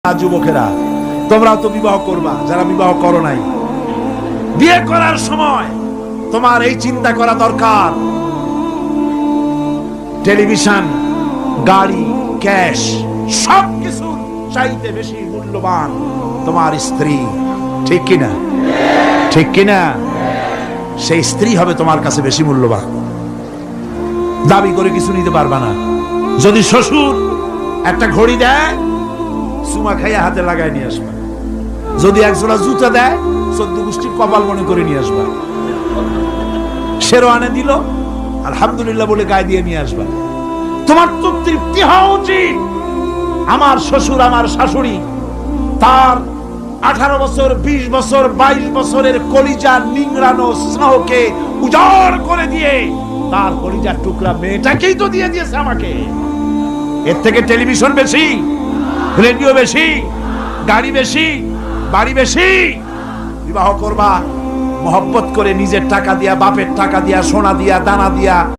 যুবকেরা, তোমরাও তো বিবাহ করবা, যারা বিবাহ করো নাই। বিয়ে করার সময় তোমার এই চিন্তা করা দরকার, টেলিভিশন, গাড়ি, ক্যাশ, সবকিছু চাইতে বেশি মূল্যবান তোমার স্ত্রী। ঠিক কিনা? ঠিক কিনা? সেই স্ত্রী হবে তোমার কাছে বেশি মূল্যবান। দাবি করে কিছু নিতে পারবা না। যদি শ্বশুর একটা ঘড়ি দেয়, সুমা খাইয়া হাতে লাগাই নিয়ে আসবা। যদি একজোড়া জুতা দেয়, 14 গোষ্ঠীর কপাল মনে করে নিয়ে আসবা। শেরওয়ানে দিল, আলহামদুলিল্লাহ বলে গায়ে দিয়ে নিয়ে আসবা। তোমার তো তৃপ্তি হওয়া উচিত। আমার শ্বশুর, আমার শাশুড়ি, তার 18 বছর, 20 বছর, 22 বছরের কলিজার নিংড়ানো স্নেহকে উজাড় করে দিয়ে তার কলিজার টুকরা মেয়েটাকেই তো দিয়ে দিয়েছে আমাকে। এর থেকে টেলিভিশন বেশি, রেডিও বেশি, গাড়ি বেশি, বাড়ি বেশি? বিবাহ করবা মহব্বত করে, নিজের টাকা দিয়া, বাপের টাকা দিয়া, সোনা দিয়া, দানা দিয়া।